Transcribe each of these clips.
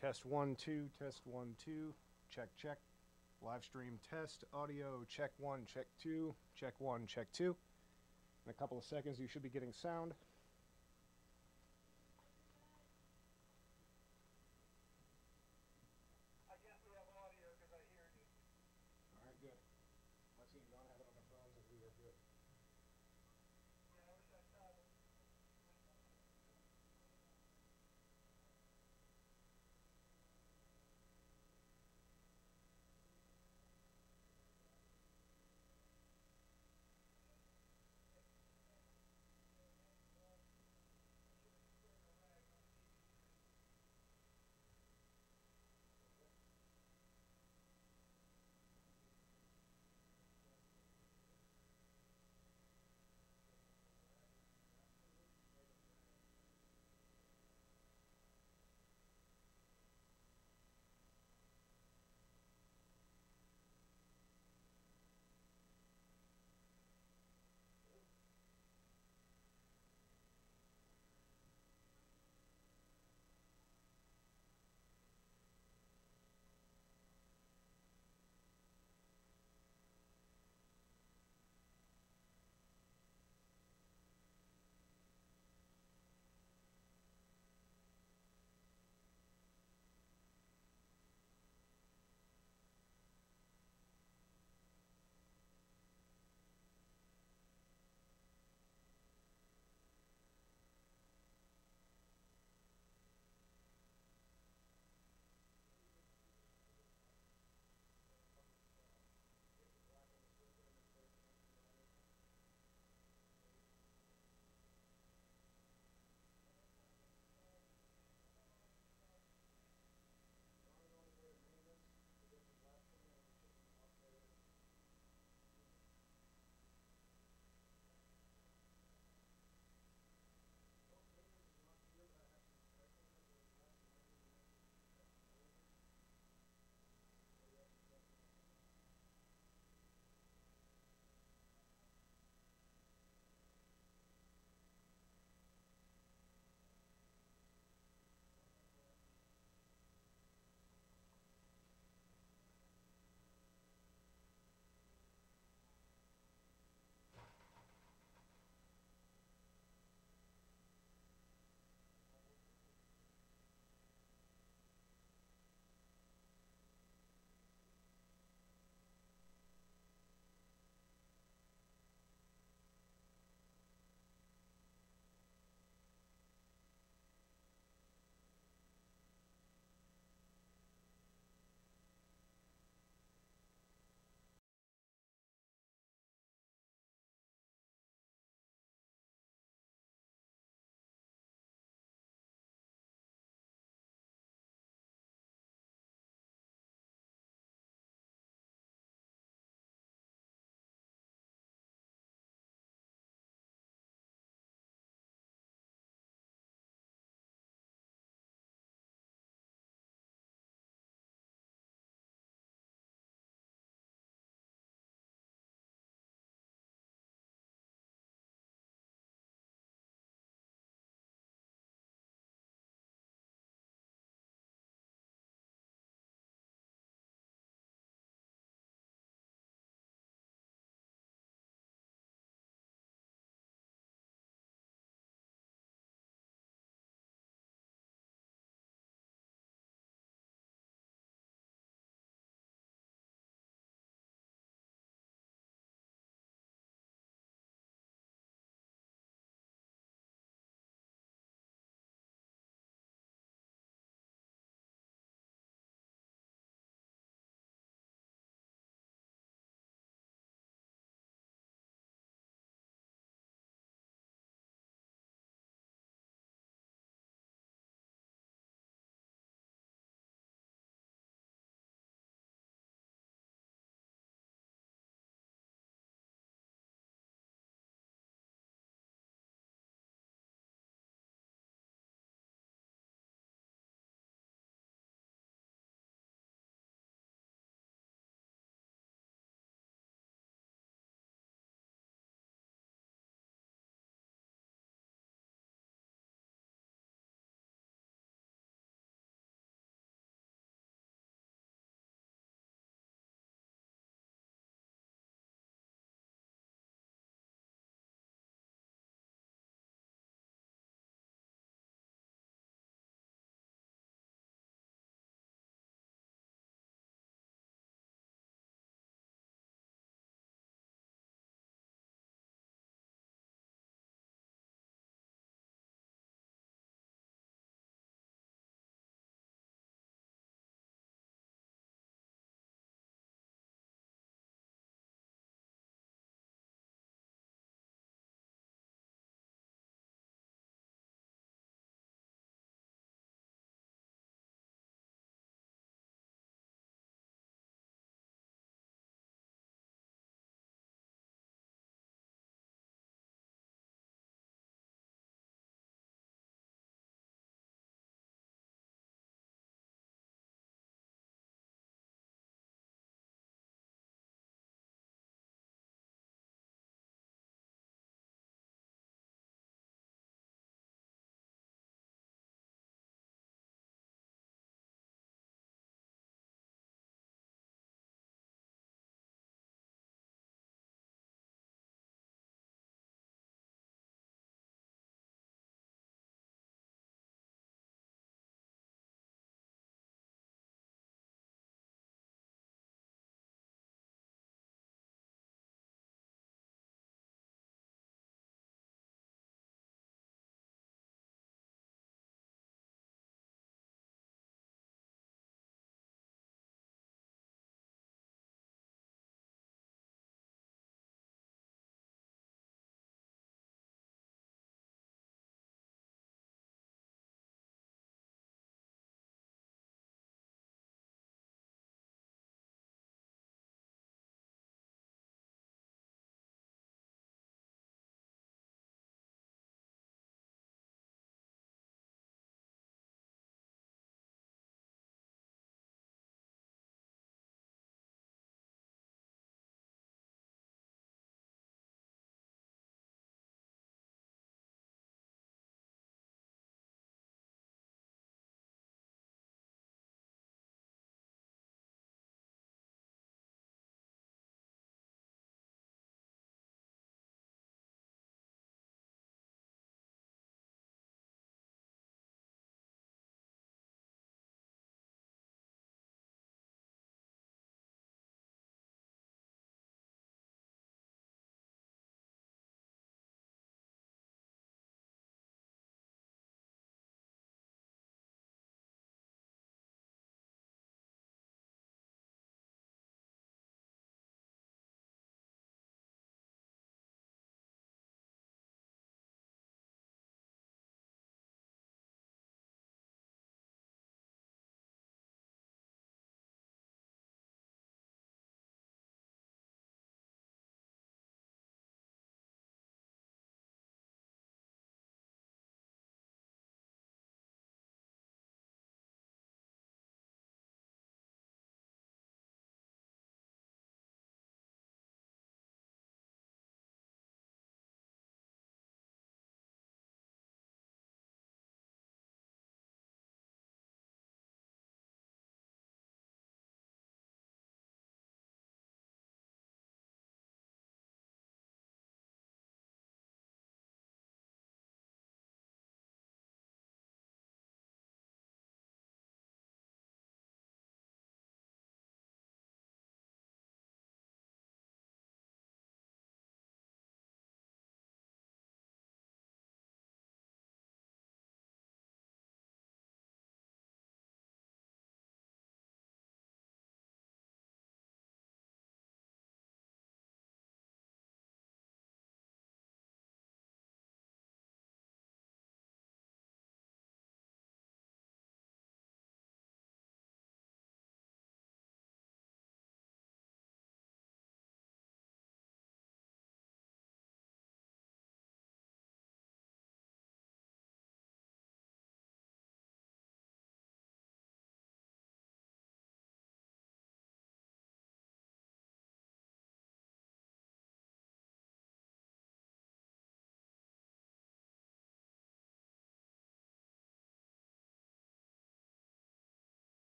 Test 1 2, test 1 2, check check. Live stream test, audio, check 1, check 2, check 1, check 2. In a couple of seconds you should be getting sound. I guess we have audio because I hear you. Alright, good. My team don't have it on their phones and we are good. Yeah, I wish I had it.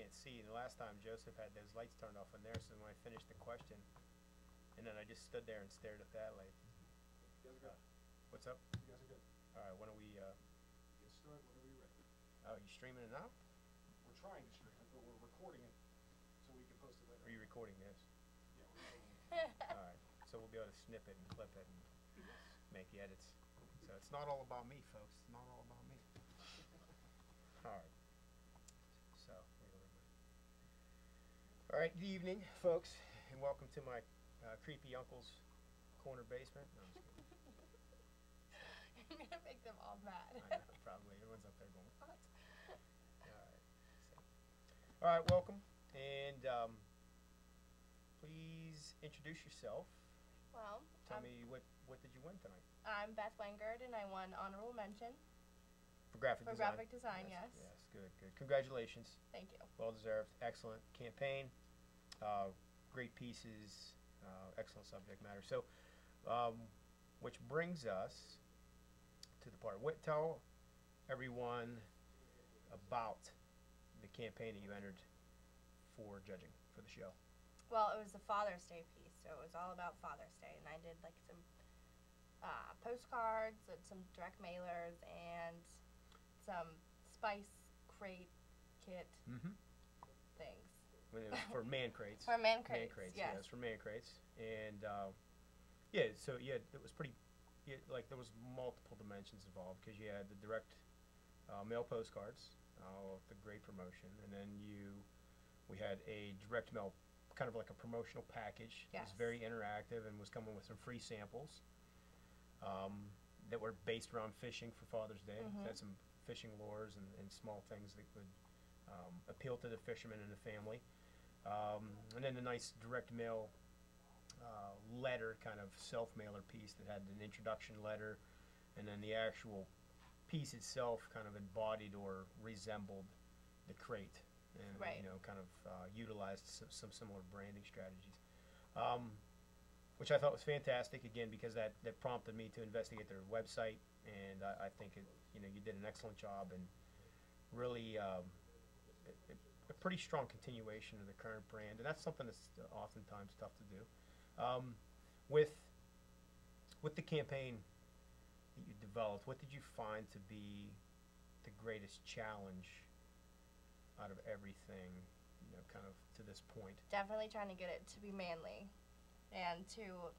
can't see. And the last time Joseph had those lights turned off in there, so when I finished the question, and then I just stood there and stared at that light. You guys are good. What's up? You guys are good. All right, when are we? Get started whenever you're ready. Oh, you streaming it now? We're trying to stream it, but we're recording it so we can post it later. Or are you recording this? Yeah, we're recording it. All right, so we'll be able to snip it and clip it and make the edits. So it's not all about me, folks. It's not all about me. All right. So, all right. Good evening, folks, and welcome to my creepy uncle's corner basement. No, I'm just kidding. You're gonna make them all mad. I know, probably everyone's up there going, "What?" All right, welcome, and please introduce yourself. Well, Tell me what did you win tonight? I'm Beth Wengard, and I won honorable mention For graphic for design. graphic design. Yes. Yes, good. Congratulations. Thank you. Well deserved. Excellent campaign. Great pieces. Excellent subject matter. So, which brings us to the part. Tell everyone about the campaign that you entered for judging for the show. Well, it was the Father's Day piece, so it was all about Father's Day, and I did like some postcards and some direct mailers and some spice crate kit Mm-hmm. things. When it was for man crates. For man crates, Yeah, yes. it's for man crates. And yeah, so yeah, it was pretty. Yeah, like there was multiple dimensions involved because you had the direct mail postcards, the great promotion, and then we had a direct mail, kind of like a promotional package. It was Yes. very interactive and was coming with some free samples that were based around fishing for Father's Day. Mhm. It had some fishing lures and small things that would appeal to the fisherman and the family. And then a nice direct mail letter, kind of self-mailer piece that had an introduction letter, and then the actual piece itself kind of embodied or resembled the crate, and Right. kind of utilized some similar branding strategies, which I thought was fantastic. Again, because that prompted me to investigate their website, and I think you did an excellent job, and really a pretty strong continuation of the current brand, and that's something that's oftentimes tough to do. With the campaign that you developed, what did you find to be the greatest challenge out of everything, kind of to this point? Definitely trying to get it to be manly and to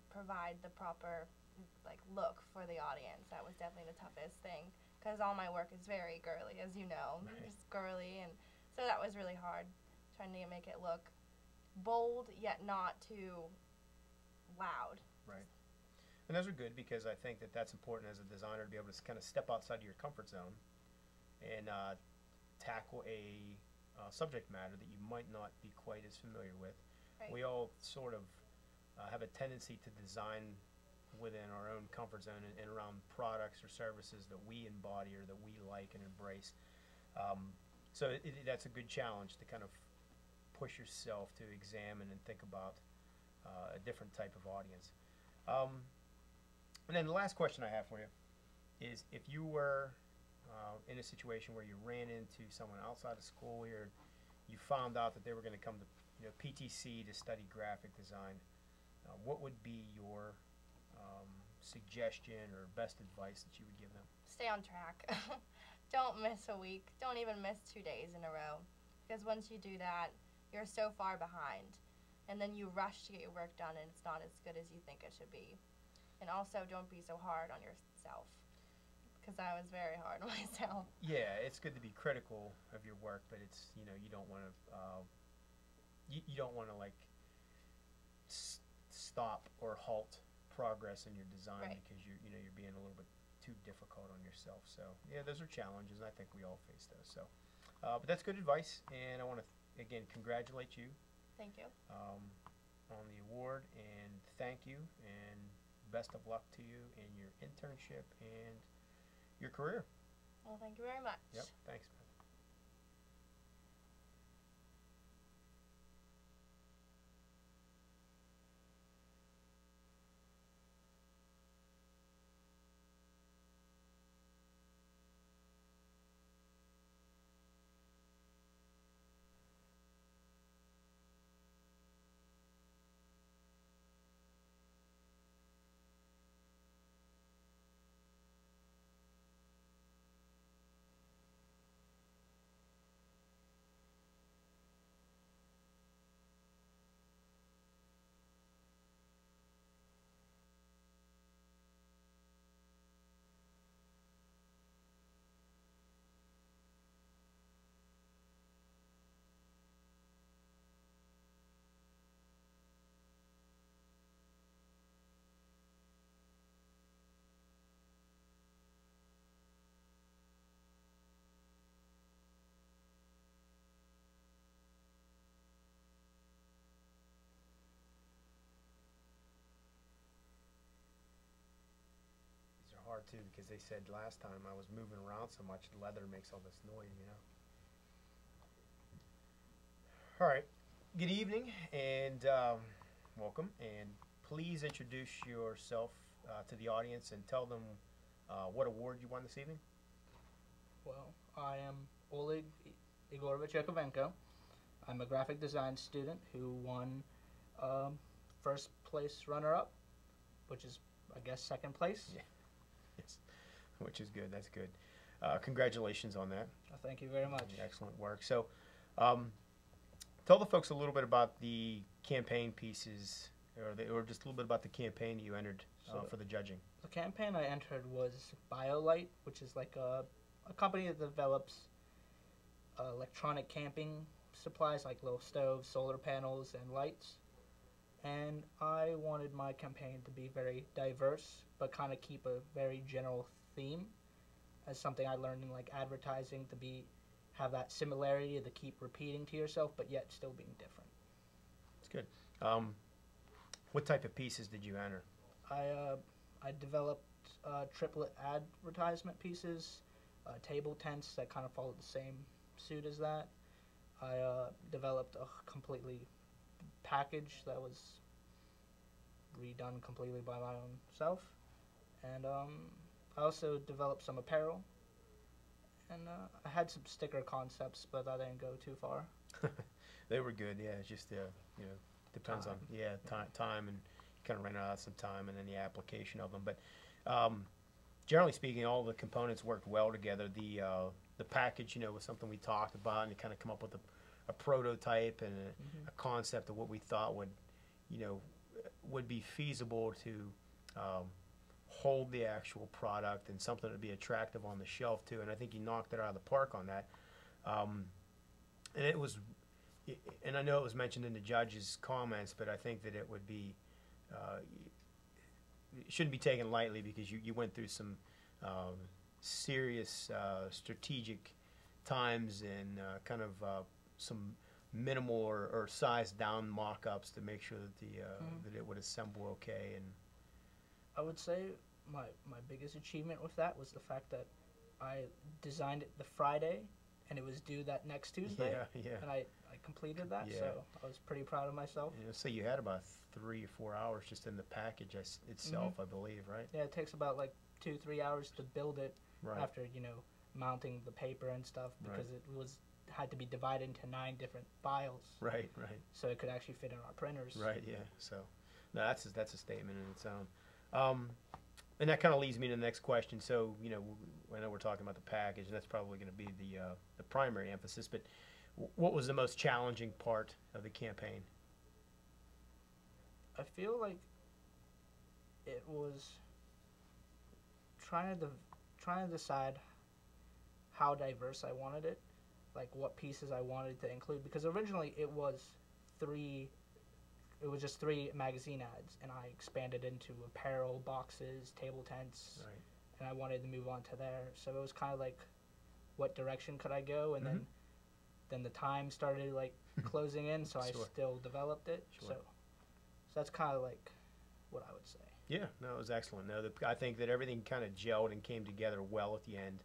provide the proper look for the audience. That was definitely the toughest thing because all my work is very girly, as you know. Right. Just girly, and so that was really hard, trying to make it look bold yet not too loud. Right. And those are good because I think that's important as a designer to be able to kind of step outside of your comfort zone and tackle a subject matter that you might not be quite as familiar with. Right. We all sort of have a tendency to design within our own comfort zone and around products or services that we embody or that we like and embrace. So that's a good challenge to kind of push yourself to examine and think about a different type of audience. And then the last question I have for you is, if you were in a situation where you ran into someone outside of school here, you found out that they were going to come to PTC to study graphic design, what would be your suggestion or best advice that you would give them? Stay on track. Don't miss a week. Don't even miss 2 days in a row, because once you do that, you're so far behind, and then you rush to get your work done, and it's not as good as you think it should be. And also, don't be so hard on yourself, because I was very hard on myself. Yeah, it's good to be critical of your work, but it's you don't want to you don't want to stop or halt progress in your design. Right. Because you're being a little bit too difficult on yourself. So yeah, those are challenges, and I think we all face those. So, but that's good advice, and I want to again congratulate you Thank you. on the award, and thank you, and best of luck to you in your internship and your career. Well, thank you very much. Yep, thanks, man. part too, because they said last time I was moving around so much, leather makes all this noise, you know. All right. Good evening and welcome. And please introduce yourself to the audience and tell them what award you won this evening. Well, I am Oleg Igorovich Yakovenko. I'm a graphic design student who won first place runner-up, which is, I guess, second place. Yeah. Yes, which is good. That's good. Congratulations on that. Thank you very much. Excellent work. So, tell the folks a little bit about the campaign pieces, or just a little bit about the campaign that you entered for the judging. The campaign I entered was BioLite, which is like a company that develops electronic camping supplies like little stoves, solar panels, and lights. And I wanted my campaign to be very diverse, but kind of keep a very general theme, as something I learned in like advertising, to have that similarity to keep repeating to yourself, but yet still being different. That's good. What type of pieces did you enter? I developed triplet advertisement pieces, table tents that kind of followed the same suit as that. I developed a completely package that was redone completely by my own self, and I also developed some apparel, and I had some sticker concepts, but I didn't go too far. They were good, yeah. It's just depends Time. on time, and kind of ran out of some time, and then the application of them. But generally speaking, all the components worked well together. The package, was something we talked about, and kind of come up with a prototype and a concept of what we thought would be feasible to hold the actual product and something that would be attractive on the shelf too. And I think you knocked it out of the park on that. And it was, and I know it was mentioned in the judge's comments, but I think that it would be, it shouldn't be taken lightly, because you went through some serious strategic times and kind of some minimal or sized down mock-ups to make sure that that it would assemble okay. And I would say my biggest achievement with that was the fact that I designed it the Friday, and it was due that next Tuesday. Yeah. And I completed that, Yeah. so I was pretty proud of myself. So you had about 3 or 4 hours just in the package itself, I believe, right? Yeah, it takes about like 2-3 hours to build it Right. after mounting the paper and stuff, because it had to be divided into 9 different files. Right. So it could actually fit in our printers. Right, yeah. So, no, that's a statement in its own. And that kind of leads me to the next question. So, I know we're talking about the package, and that's probably going to be the primary emphasis. But what was the most challenging part of the campaign? I feel like it was trying to decide how diverse I wanted it, like what pieces I wanted to include, because originally it was just 3 magazine ads, and I expanded into apparel, boxes, table tents, Right. and I wanted to move on to there. So it was kind of like, what direction could I go? And then the time started like closing in, so I Sure. still developed it. Sure. So that's kind of like what I would say. Yeah, no, it was excellent. No, I think that everything kind of gelled and came together well at the end.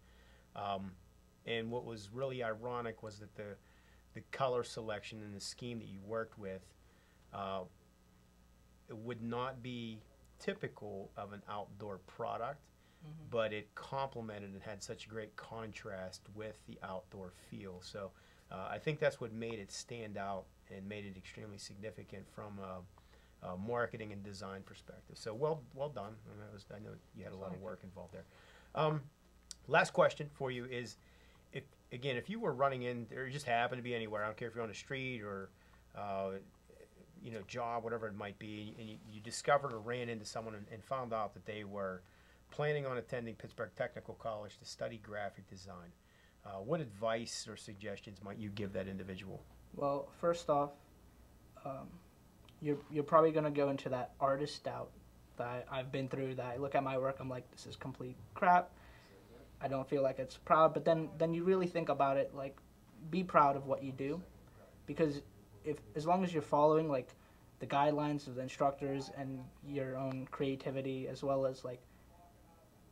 And what was really ironic was that the color selection and the scheme that you worked with, it would not be typical of an outdoor product, but it complemented and had such great contrast with the outdoor feel. So I think that's what made it stand out and made it extremely significant from a marketing and design perspective. So well done. I know you had a lot of work involved there. Last question for you is, if you were running in, or just happened to be anywhere, I don't care if you're on the street or job, whatever it might be, and you discovered or ran into someone and found out that they were planning on attending Pittsburgh Technical College to study graphic design, what advice or suggestions might you give that individual? Well, first off, you're probably going to go into that artist doubt that I've been through, that I look at my work, I'm like, this is complete crap. I don't feel like it's proud. But then you really think about it, like, be proud of what you do, because as long as you're following like the guidelines of the instructors and your own creativity, as well as like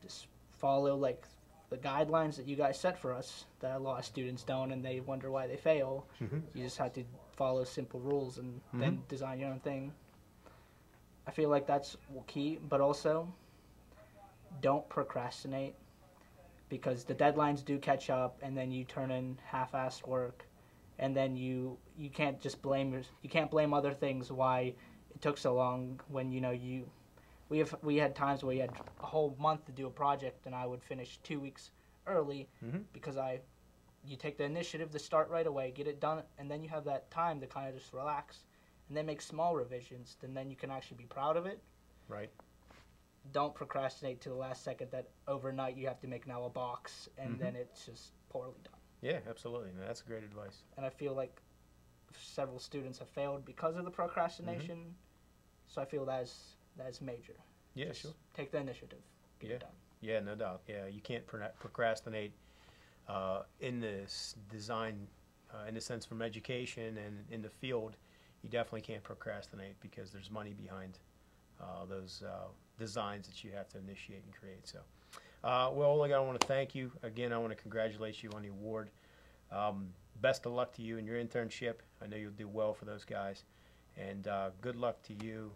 just follow like the guidelines that you guys set for us that a lot of students don't, and they wonder why they fail. You just have to follow simple rules and then design your own thing. I feel like that's key, but also don't procrastinate, because the deadlines do catch up, and then you turn in half-assed work, and then you can't just blame you can't blame other things why it took so long when we had times where you had a whole month to do a project, and I would finish 2 weeks early because you take the initiative to start right away, get it done, and then you have that time to kind of just relax and then make small revisions, and then you can actually be proud of it. Right. Don't procrastinate to the last second that overnight you have to make now a box, and then it's just poorly done. Yeah, absolutely. No, that's great advice. And I feel like several students have failed because of the procrastination, so I feel that is major. Yeah, Just sure. take the initiative, get it done. Yeah, no doubt. Yeah, you can't procrastinate in this design, in the sense from education and in the field. You definitely can't procrastinate because there's money behind those designs that you have to initiate and create. So, well, Oleg, I want to thank you again. I want to congratulate you on the award. Best of luck to you in your internship. I know you'll do well for those guys, and good luck to you.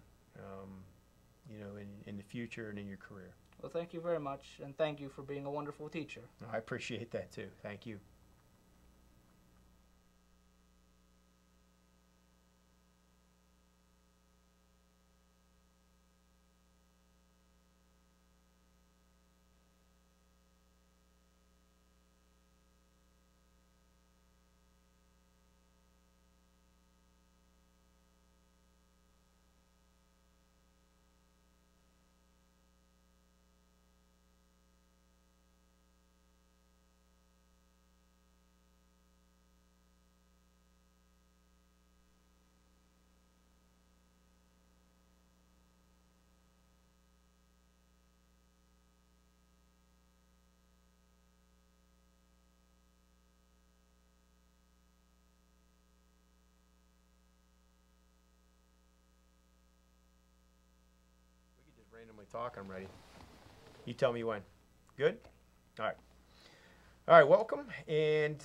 In the future and in your career. Well, thank you very much, and thank you for being a wonderful teacher. I appreciate that too. Thank you. Randomly talk, I'm ready. You tell me when. Good? All right. All right, welcome, and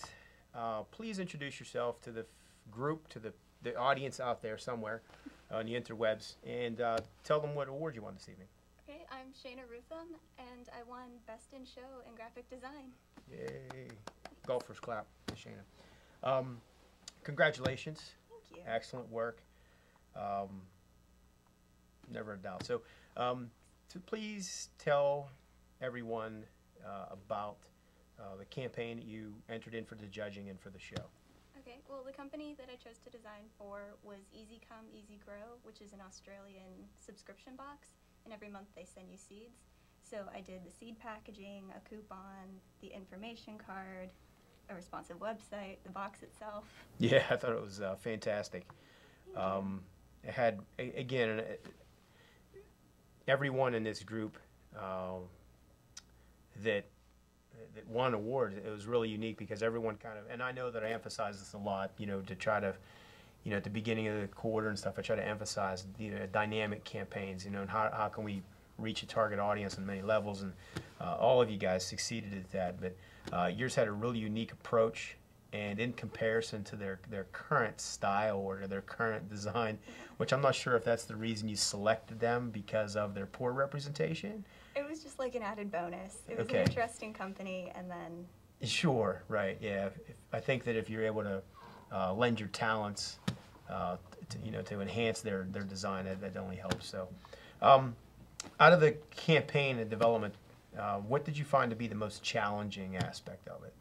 please introduce yourself to the group, to the audience out there somewhere on the interwebs, and tell them what award you won this evening. Okay, I'm Shayna Rutham, and I won Best in Show in Graphic Design. Yay. Golfers clap to Shayna. Congratulations. Thank you. Excellent work. Never a doubt. So, to please tell everyone about the campaign that you entered in for the judging and for the show. Okay, well, the company that I chose to design for was Easy Come, Easy Grow, which is an Australian subscription box, and every month they send you seeds. So I did the seed packaging, a coupon, the information card, a responsive website, the box itself. Yeah, I thought it was fantastic. It had, again, everyone in this group that won awards, it was really unique because everyone kind of, and I know that I emphasize this a lot, to try to, at the beginning of the quarter and stuff, I try to emphasize, dynamic campaigns, and how can we reach a target audience on many levels, and all of you guys succeeded at that, but yours had a really unique approach, and in comparison to their current style or their current design, which I'm not sure if that's the reason you selected them because of their poor representation. It was just like an added bonus. It was Okay. an interesting company, and then... Sure, right, yeah. I think that if you're able to lend your talents, to enhance their design, that only helps. So, out of the campaign and development, what did you find to be the most challenging aspect of it?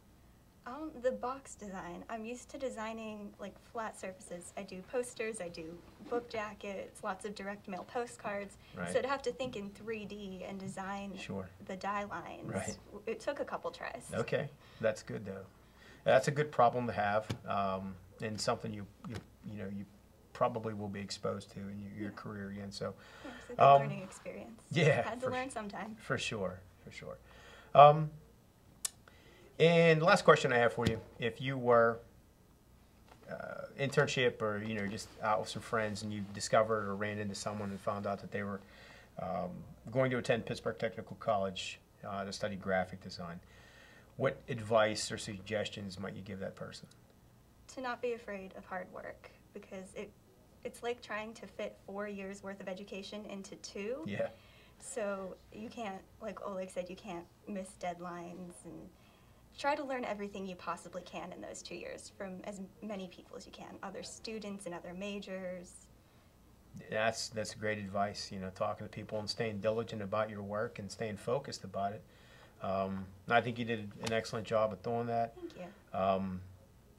The box design. I'm used to designing like flat surfaces. I do posters, I do book jackets, lots of direct mail postcards. Right. So to have to think in 3D and design Sure. the die lines, Right. it took a couple tries. Okay, that's good though. That's a good problem to have, and something you probably will be exposed to in your career again. So, Yeah, it's a good learning experience. yeah, Had to learn sometime. for sure. And last question I have for you: if you were internship or just out with some friends, and you discovered or ran into someone and found out that they were going to attend Pittsburgh Technical College, to study graphic design. What advice or suggestions might you give that person? To not be afraid of hard work, because it's like trying to fit 4 years worth of education into 2. Yeah. So you can't, like Oleg said, you can't miss deadlines, and try to learn everything you possibly can in those 2 years from as many people as you can, other students and other majors. That's great advice, you know, talking to people and staying diligent about your work and staying focused about it. I think you did an excellent job at doing that. Thank you.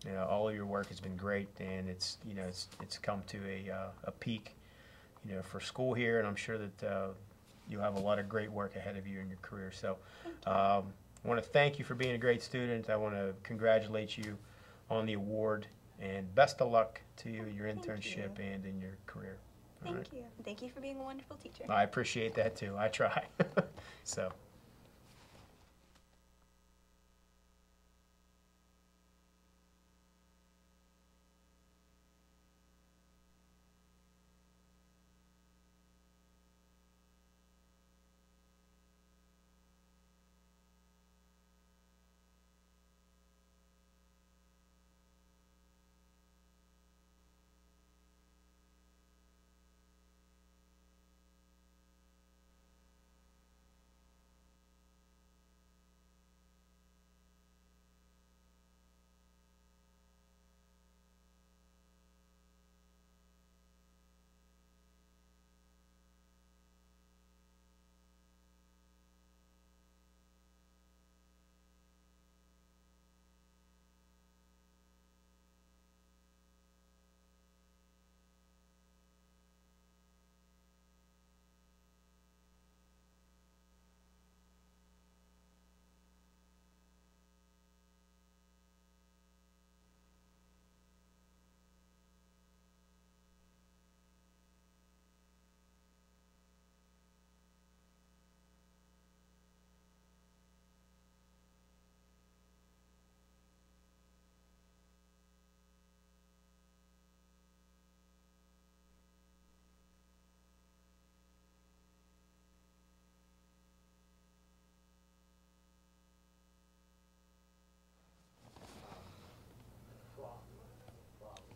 You know, all of your work has been great, and it's come to a peak, you know, for school here, and I'm sure that you have a lot of great work ahead of you in your career. So I want to thank you for being a great student. I want to congratulate you on the award, and best of luck to you, your internship, and in your career. Thank you. Thank you for being a wonderful teacher. I appreciate that too. I try. So.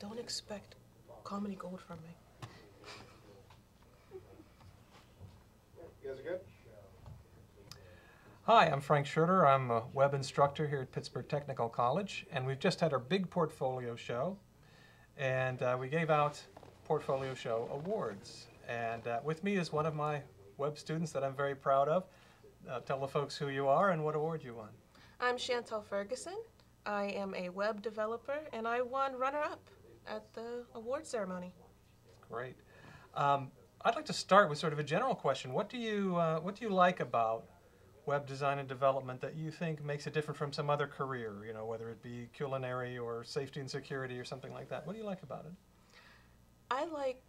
Don't expect comedy gold from me. You guys are good? Hi, I'm Frank Schurter. I'm a web instructor here at Pittsburgh Technical College, and we've just had our big portfolio show, and we gave out portfolio show awards. And with me is one of my web students that I'm very proud of. Tell the folks who you are and what award you won. I'm Chantel Ferguson. I am a web developer, and I won runner-up at the award ceremony. Great. I'd like to start with sort of a general question. What do you like about web design and development that you think makes it different from some other career? You know, whether it be culinary or safety and security or something like that. What do you like about it? I like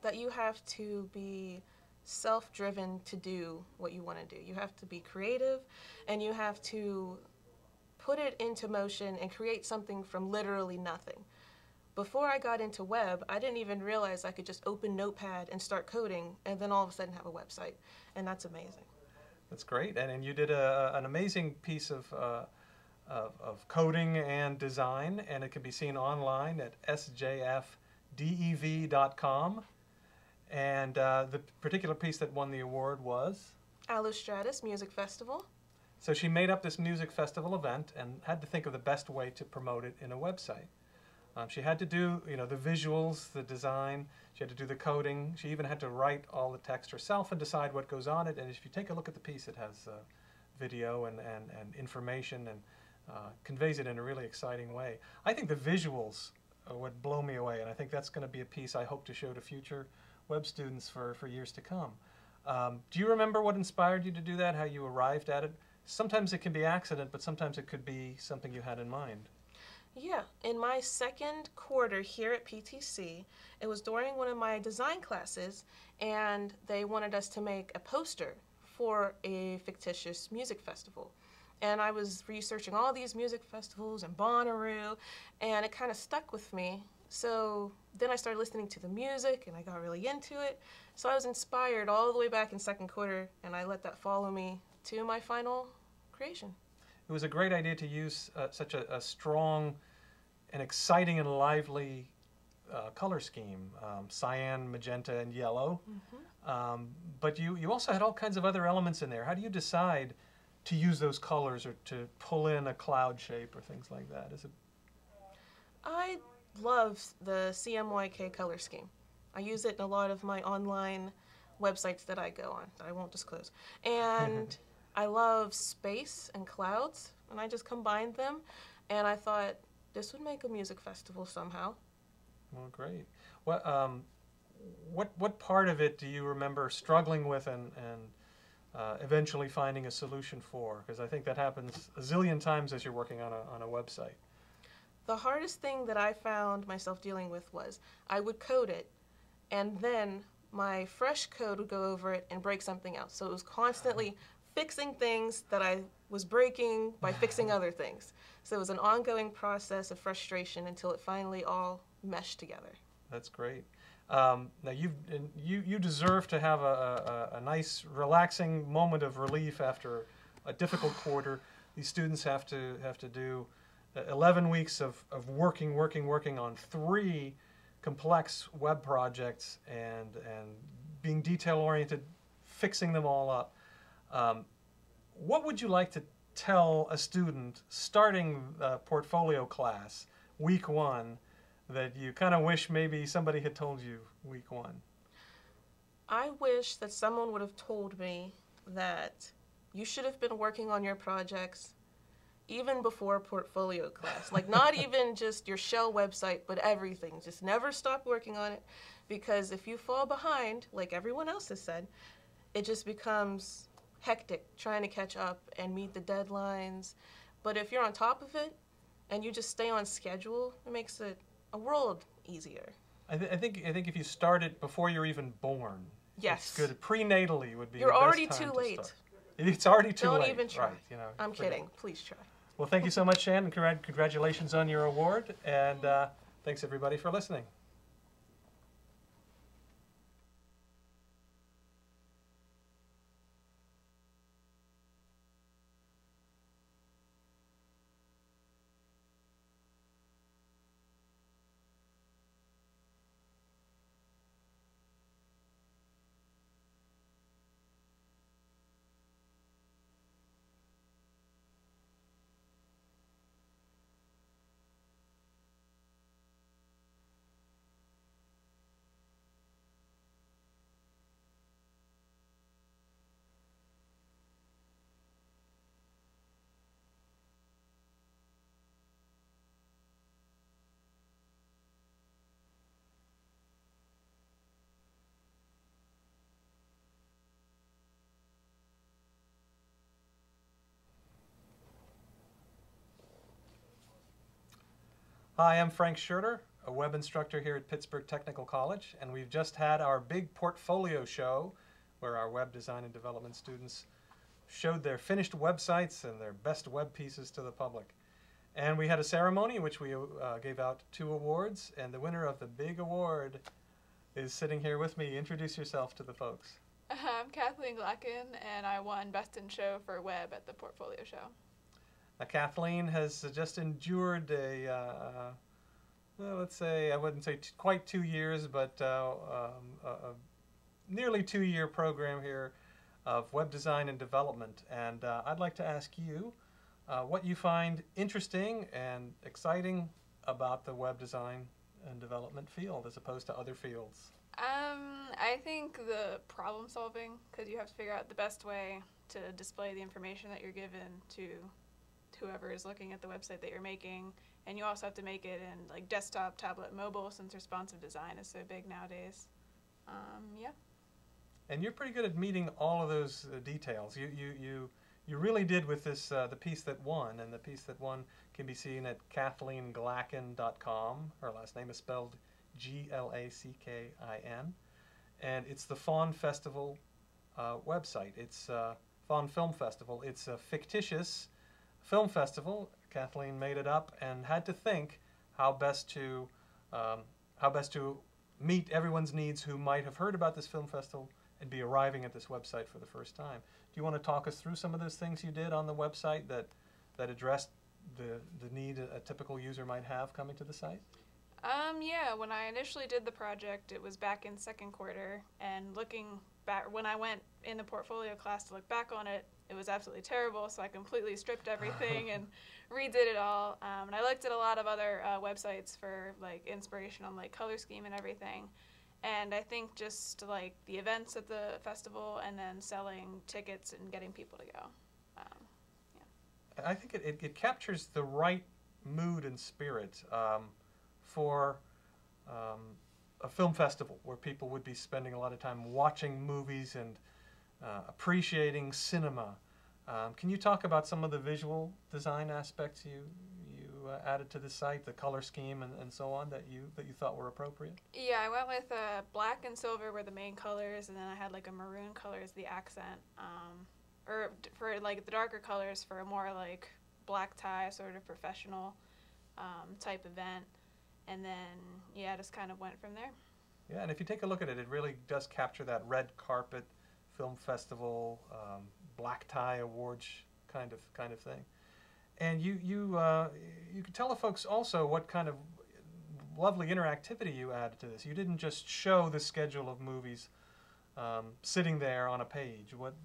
that you have to be self-driven to do what you want to do. You have to be creative, and you have to put it into motion and create something from literally nothing. Before I got into web, I didn't even realize I could just open Notepad and start coding, and then all of a sudden have a website, and that's amazing. That's great, and you did an amazing piece of coding and design, and it can be seen online at sjfdev.com. And the particular piece that won the award was? Allostratus Music Festival. So she made up this music festival event and had to think of the best way to promote it in a website. She had to do, you know, the visuals, the design. She had to do the coding. She even had to write all the text herself and decide what goes on it. And if you take a look at the piece, it has video and information and conveys it in a really exciting way. I think the visuals would blow me away, and I think that's going to be a piece I hope to show to future web students for years to come. Do you remember what inspired you to do that, how you arrived at it? Sometimes it can be accident, but sometimes it could be something you had in mind. Yeah, in my second quarter here at PTC, it was during one of my design classes, and they wanted us to make a poster for a fictitious music festival. And I was researching all these music festivals and Bonnaroo, and it kind of stuck with me. So then I started listening to the music, and I got really into it. So I was inspired all the way back in second quarter, and I let that follow me to my final creation. It was a great idea to use such a strong and exciting and lively color scheme, cyan, magenta, and yellow. But you also had all kinds of other elements in there. How do you decide to use those colors or to pull in a cloud shape or things like that? Is it? I love the CMYK color scheme. I use it in a lot of my online websites that I go on, that I won't disclose. And I love space and clouds, and I just combined them, and I thought this would make a music festival somehow. Well, great. What part of it do you remember struggling with and eventually finding a solution for? Because I think that happens a zillion times as you're working on a website. The hardest thing that I found myself dealing with was I would code it, and then my fresh code would go over it and break something else. So it was constantly fixing things that I was breaking by fixing other things. So it was an ongoing process of frustration until it finally all meshed together. That's great. Now you deserve to have a nice, relaxing moment of relief after a difficult quarter. These students have to do 11 weeks of working on 3 complex web projects and being detail-oriented, fixing them all up. What would you like to tell a student starting a portfolio class week 1 that you kind of wish maybe somebody had told you week 1? I wish that someone would have told me that you should have been working on your projects even before portfolio class. Like, not even just your shell website, but everything. Just never stop working on it, because if you fall behind, like everyone else has said, it just becomes hectic trying to catch up and meet the deadlines. But if you're on top of it and you just stay on schedule, it makes it a world easier. I think if you start it before you're even born, yes, it's good. Prenatally would be. You're the best already time too to late. start. It's already too late. Don't even try. Right, you know, I'm kidding. Please try. Well, thank you so much, Shannon. Congratulations on your award, and thanks everybody for listening. Hi, I'm Frank Scherter, a web instructor here at Pittsburgh Technical College, and we've just had our big portfolio show where our web design and development students showed their finished websites and their best web pieces to the public. And we had a ceremony in which we gave out 2 awards, and the winner of the big award is sitting here with me. Introduce yourself to the folks. I'm Kathleen Glacken, and I won Best in Show for Web at the Portfolio Show. Kathleen has just endured well, let's say, I wouldn't say quite 2 years, but a nearly 2-year program here of web design and development. And I'd like to ask you what you find interesting and exciting about the web design and development field as opposed to other fields. I think the problem solving, because you have to figure out the best way to display the information that you're given to whoever is looking at the website that you're making, and you also have to make it in like desktop, tablet, mobile, since responsive design is so big nowadays. Yeah. And you're pretty good at meeting all of those details. You really did with this the piece that won, and the piece that won can be seen at KathleenGlacken.com. Her last name is spelled Glackkin, and it's the Fawn Festival website. It's Fawn Film Festival. It's a fictitious film festival. Kathleen made it up and had to think how best to meet everyone's needs who might have heard about this film festival and be arriving at this website for the first time. Do you want to talk us through some of those things you did on the website that addressed the need a typical user might have coming to the site? Yeah, when I initially did the project, it was back in second quarter, and looking back, when I went in the portfolio class to look back on it, it was absolutely terrible, so I completely stripped everything and redid it all. And I looked at a lot of other websites for like inspiration on like color scheme and everything. And I think just like the events at the festival and then selling tickets and getting people to go. I think it captures the right mood and spirit for a film festival where people would be spending a lot of time watching movies and appreciating cinema. Can you talk about some of the visual design aspects you added to the site, the color scheme and so on that you thought were appropriate? Yeah, I went with black and silver were the main colors, and then I had like a maroon color as the accent. Or for like the darker colors for a more like black tie sort of professional type event. And then, yeah, just kind of went from there. Yeah, and if you take a look at it, it really does capture that red carpet film festival, black tie awards kind of thing. And you could tell the folks also what kind of lovely interactivity you added to this. You didn't just show the schedule of movies sitting there on a page. What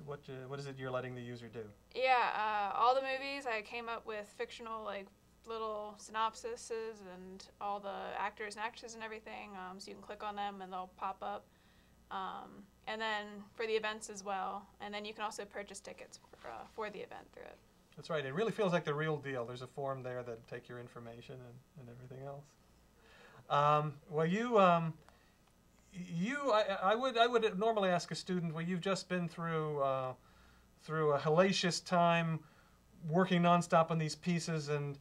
is it you're letting the user do? Yeah, all the movies I came up with fictional like little synopsises and all the actors and actresses and everything, so you can click on them and they'll pop up. And then for the events as well, and then you can also purchase tickets for the event through it. That's right. It really feels like the real deal. There's a form there that take your information and everything else. Well, I would normally ask a student, well, you've just been through a hellacious time working nonstop on these pieces and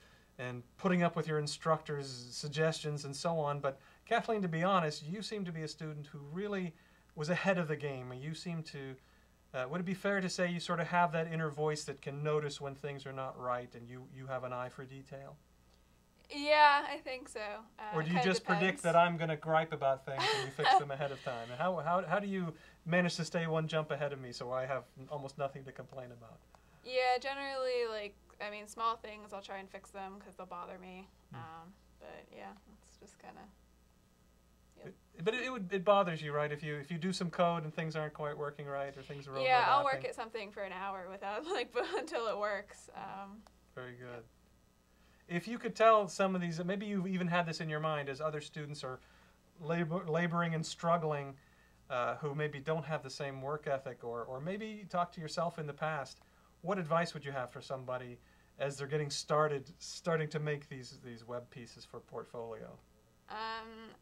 putting up with your instructor's suggestions and so on. But Kathleen, to be honest, you seem to be a student who really was ahead of the game. And you seem to, would it be fair to say you sort of have that inner voice that can notice when things are not right and you have an eye for detail? Yeah, I think so. Or do you just predict that I'm going to gripe about things and you fix them ahead of time? And how do you manage to stay one jump ahead of me so I have almost nothing to complain about? Yeah, generally, like, I mean, small things, I'll try and fix them because they'll bother me. But yeah, it's just kind of. Yep. But it bothers you, right? If you do some code and things aren't quite working right or things are overlapping. Yeah, I'll work at something for an hour without until it works. Very good. If you could tell some of these, maybe you've even had this in your mind as other students are laboring and struggling, who maybe don't have the same work ethic, or maybe talk to yourself in the past. What advice would you have for somebody as they're getting starting to make these web pieces for portfolio?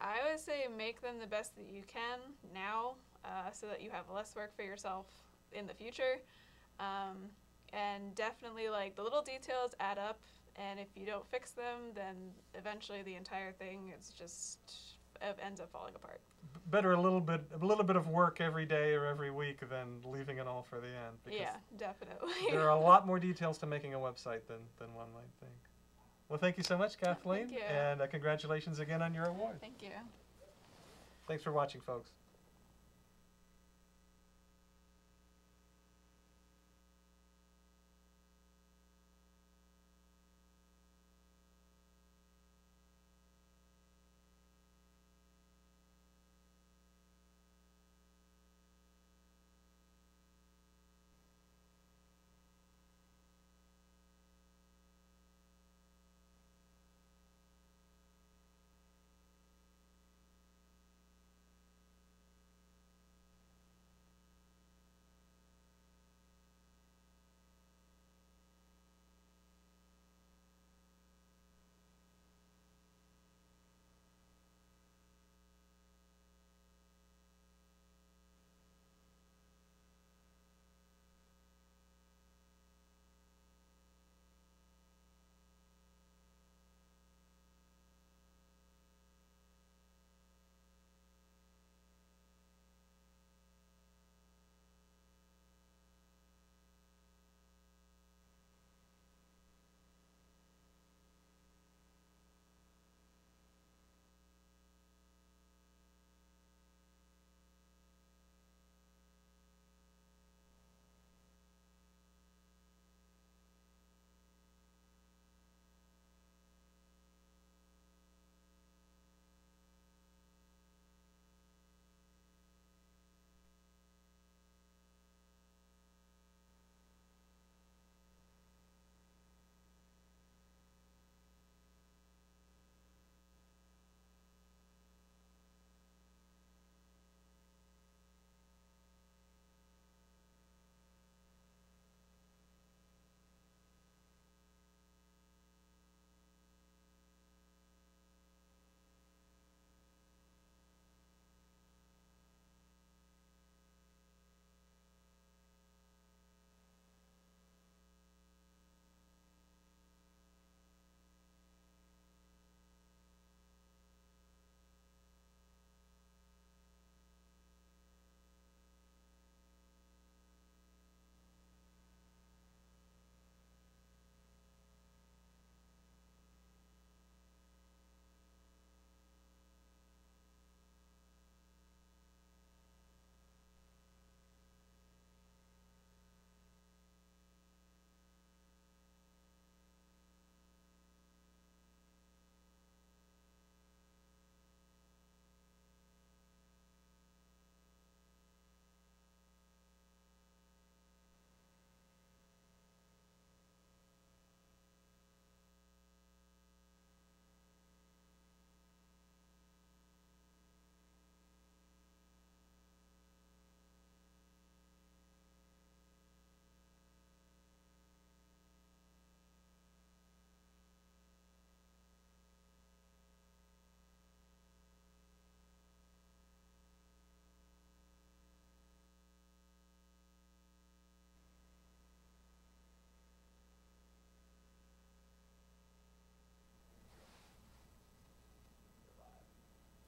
I would say make them the best that you can now, so that you have less work for yourself in the future. And definitely, like, the little details add up, and if you don't fix them, then eventually the entire thing ends up falling apart. Better a little bit of work every day or every week than leaving it all for the end. Yeah, definitely. There are a lot more details to making a website than one might think. Well, thank you so much, Kathleen. Thank you. And congratulations again on your award. Thank you. Thanks for watching, folks.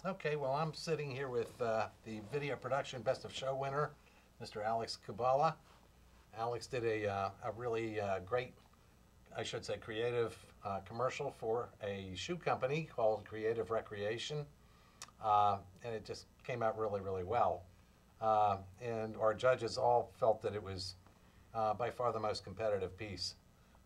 Okay, well, I'm sitting here with the video production Best of Show winner, Mr. Alex Kubala. Alex did a really great, I should say, creative commercial for a shoe company called Creative Recreation, and it just came out really, really well. And our judges all felt that it was by far the most competitive piece.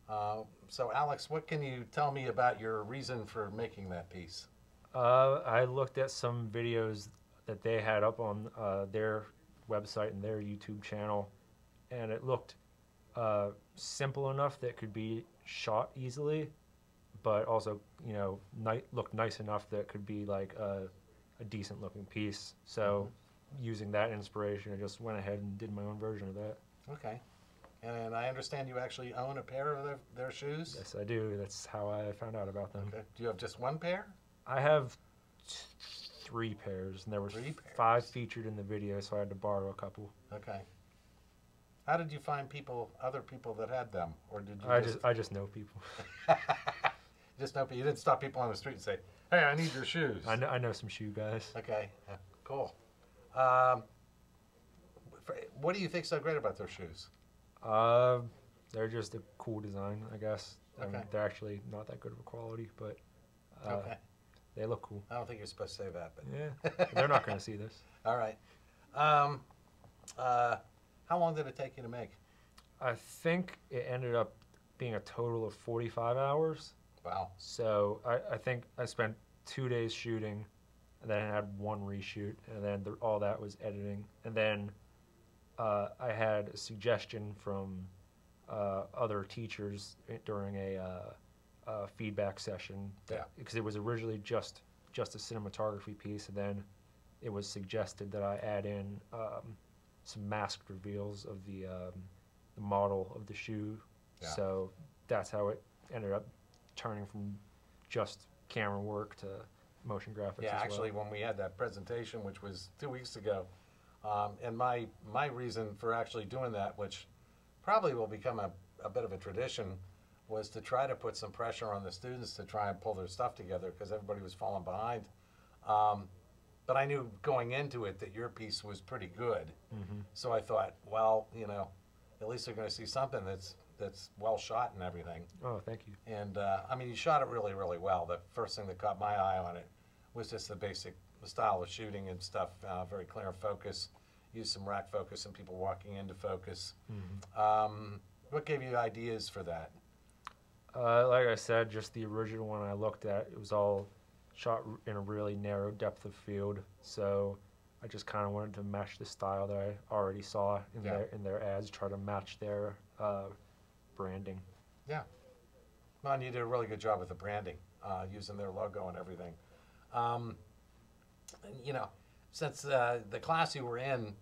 So, Alex, what can you tell me about your reason for making that piece? I looked at some videos that they had up on their website and their YouTube channel, and it looked simple enough that it could be shot easily, but also, you know, looked nice enough that it could be like a decent looking piece. So using that inspiration, I just went ahead and did my own version of that. Okay. And I understand you actually own a pair of their shoes? Yes, I do. That's how I found out about them. Okay. Do you have just one pair? I have 3 pairs, and there was 5 featured in the video, so I had to borrow a couple. Okay. How did you find other people that had them, or did you? I just know people. Just know people. You didn't stop people on the street and say, "Hey, I need your shoes." I know some shoe guys. Okay, cool. What do you think's so great about their shoes? They're just a cool design, I guess. Okay. They're actually not that good of a quality, but okay. They look cool. I don't think you're supposed to say that, but yeah, they're not going to see this. All right. How long did it take you to make? I think it ended up being a total of 45 hours. Wow. So I think I spent 2 days shooting, and then I had 1 reshoot, and then all that was editing. And then I had a suggestion from other teachers during a feedback session. Because it was originally just a cinematography piece, and then it was suggested that I add in some masked reveals of the model of the shoe. Yeah. So that's how it ended up turning from just camera work to motion graphics. Yeah, as actually, well. when we had that presentation, which was 2 weeks ago, and my reason for actually doing that, which probably will become a bit of a tradition, was to try to put some pressure on the students to try and pull their stuff together because everybody was falling behind. But I knew going into it that your piece was pretty good. Mm-hmm. So I thought, well, you know, at least they're going to see something that's well shot and everything. Oh, thank you. And I mean, you shot it really, really well. The first thing that caught my eye on it was just the basic style of shooting and stuff, very clear focus. Used some rack focus and people walking into focus. Mm-hmm. What gave you ideas for that? Like I said, just the original one I looked at, it was all shot in a really narrow depth of field. So I just kind of wanted to match the style that I already saw in their ads, try to match their branding. Yeah. Well, and you did a really good job with the branding, using their logo and everything. You know, since the class you were in,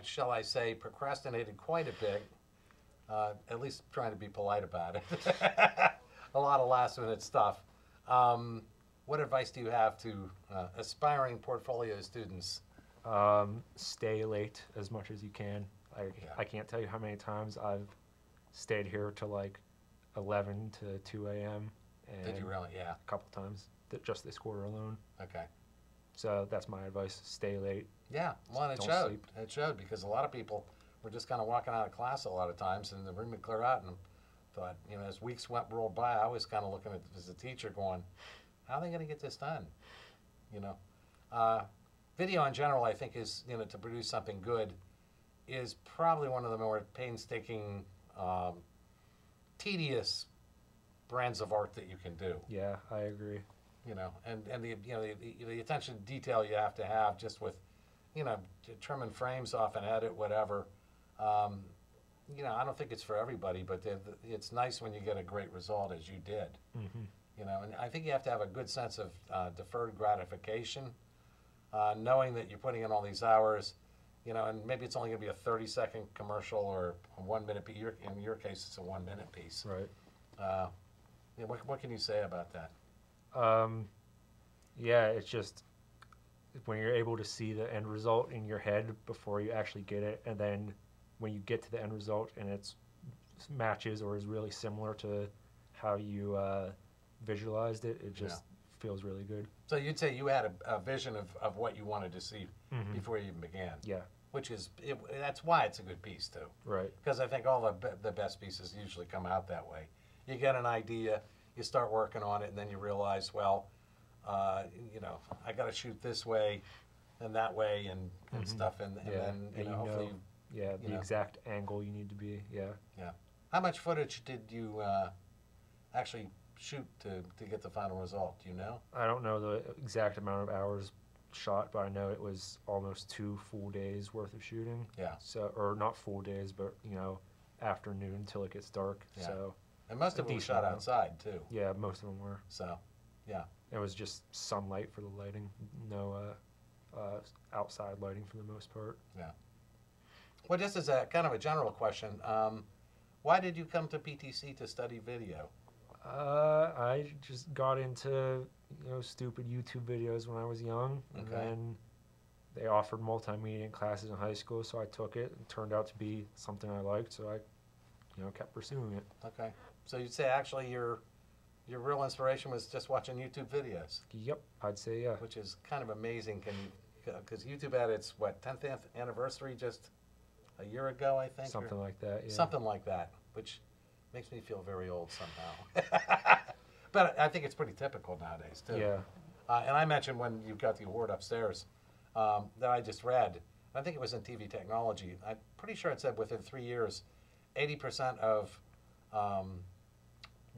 shall I say, procrastinated quite a bit, at least trying to be polite about it. A lot of last-minute stuff. What advice do you have to aspiring portfolio students? Stay late as much as you can. I can't tell you how many times I've stayed here till like 11 to 2 a.m. Did you really? Yeah. A couple times, just this quarter alone. Okay. So that's my advice, stay late. Yeah, well, and it Don't showed. sleep. It showed because a lot of people were just kind of walking out of class a lot of times and the room would clear out and thought, you know, as weeks rolled by, I was kind of looking at as a teacher going, how are they going to get this done? You know, video in general, I think is, you know, to produce something good is probably one of the more painstaking, tedious brands of art that you can do. Yeah, I agree. You know, and the, you know, the attention to detail you have to have just with, you know, trimming frames off an edit, whatever. You know, I don't think it's for everybody, but it's nice when you get a great result as you did. Mm-hmm. You know, and I think you have to have a good sense of deferred gratification, knowing that you're putting in all these hours, you know, and maybe it's only going to be a 30-second commercial or a 1-minute piece. In your case, it's a 1-minute piece. Right. You know, what can you say about that? Yeah, it's just when you're able to see the end result in your head before you actually get it, and then when you get to the end result and it's matches or is really similar to how you visualized it, it just feels really good. So you'd say you had a vision of what you wanted to see Mhm. before you even began. Yeah. Which is, that's why it's a good piece too. Right. Because I think all the best pieces usually come out that way. You get an idea, you start working on it, and then you realize, well, you know, I got to shoot this way and that way and Mhm. stuff, and Yeah. then And you hopefully. know, yeah, the know. exact angle you need to be. Yeah. Yeah. How much footage did you actually shoot to get the final result? Do you know? I don't know the exact amount of hours shot, but I know it was almost 2 full days worth of shooting. Yeah. So, or not full days, but you know, afternoon until it gets dark. Yeah. So. And most of a them were decent shot amount. outside too. Yeah, most of them were. So, yeah. It was just sunlight for the lighting, no outside lighting for the most part. Yeah. Well, just as a kind of a general question, why did you come to PTC to study video? I just got into stupid YouTube videos when I was young, and Okay. then they offered multimedia classes in high school, so I took it. It turned out to be something I liked, so I kept pursuing it. Okay. So you'd say actually your real inspiration was just watching YouTube videos, Yep, I'd say yeah. which is kind of amazing. Because YouTube had its 10th anniversary just a year ago, I think, Something like that. Yeah. something like that, which makes me feel very old somehow. But I think it's pretty typical nowadays too. Yeah. And I mentioned when you got the award upstairs that I just read. I think it was in TV technology. I'm pretty sure it said within 3 years, 80% of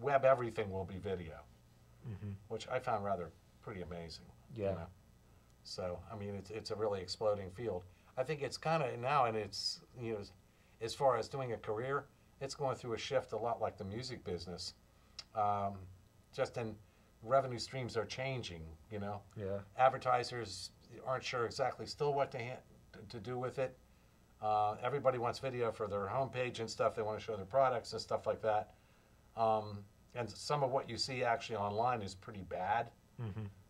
web everything will be video, which I found rather pretty amazing. Yeah. You know? So I mean, it's a really exploding field. I think it's kind of now, and it's as far as doing a career, it's going through a shift a lot like the music business. Just in revenue streams are changing. Yeah. Advertisers aren't sure exactly still what to do with it. Everybody wants video for their homepage and stuff. They want to show their products and stuff like that. And some of what you see actually online is pretty bad.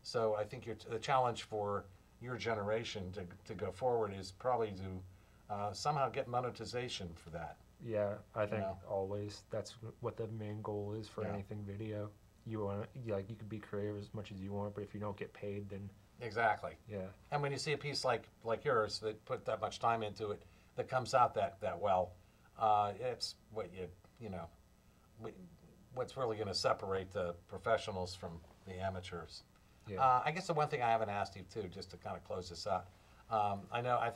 So I think the challenge for your generation to go forward is probably to somehow get monetization for that. Yeah, I think know? always that's what the main goal is for Yeah. anything video. You want you could be creative as much as you want, but if you don't get paid, then Exactly. yeah. And when you see a piece like yours that put that much time into it, that comes out that well, it's what what's really going to separate the professionals from the amateurs. Yeah. I guess the one thing I haven't asked you too, just to kind of close this out, I know I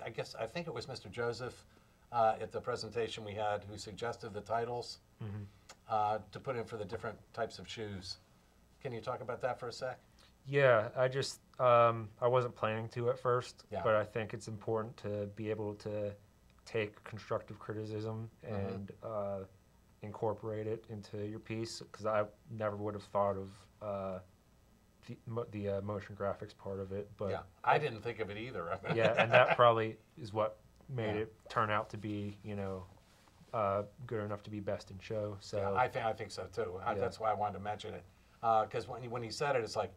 think it was Mr. Joseph at the presentation we had who suggested the titles to put in for the different types of shoes. Can you talk about that for a sec? Yeah, I just I wasn't planning to at first, Yeah. but I think it's important to be able to take constructive criticism and incorporate it into your piece, because I never would have thought of the motion graphics part of it. But Yeah, I didn't think of it either. yeah, and that probably is what made Yeah. it turn out to be good enough to be best in show. So Yeah, I think so too. Yeah. That's why I wanted to mention it, because when he said it, it's like,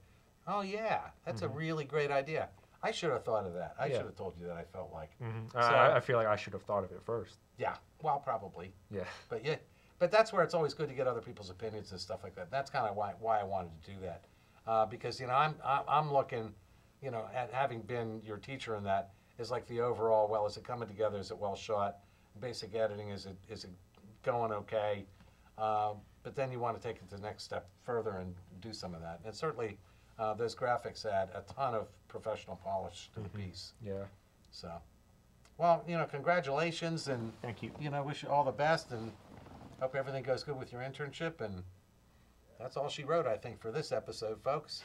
oh yeah, that's a really great idea. I should have thought of that. I Yeah. should have told you that. I felt like. I feel like I should have thought of it first. Yeah, well, probably. Yeah. But yeah, but that's where it's always good to get other people's opinions and stuff like that. That's kind of why I wanted to do that, because I'm looking, at having been your teacher in that, is like the overall. Well, is it coming together? Is it well shot? Basic editing, is it going okay? But then you want to take it to the next step further and do some of that. And certainly, those graphics add a ton of professional polish to the piece. Yeah. So, well, congratulations, and Thank you. wish you all the best, and hope everything goes good with your internship. And that's all she wrote, I think, for this episode, folks.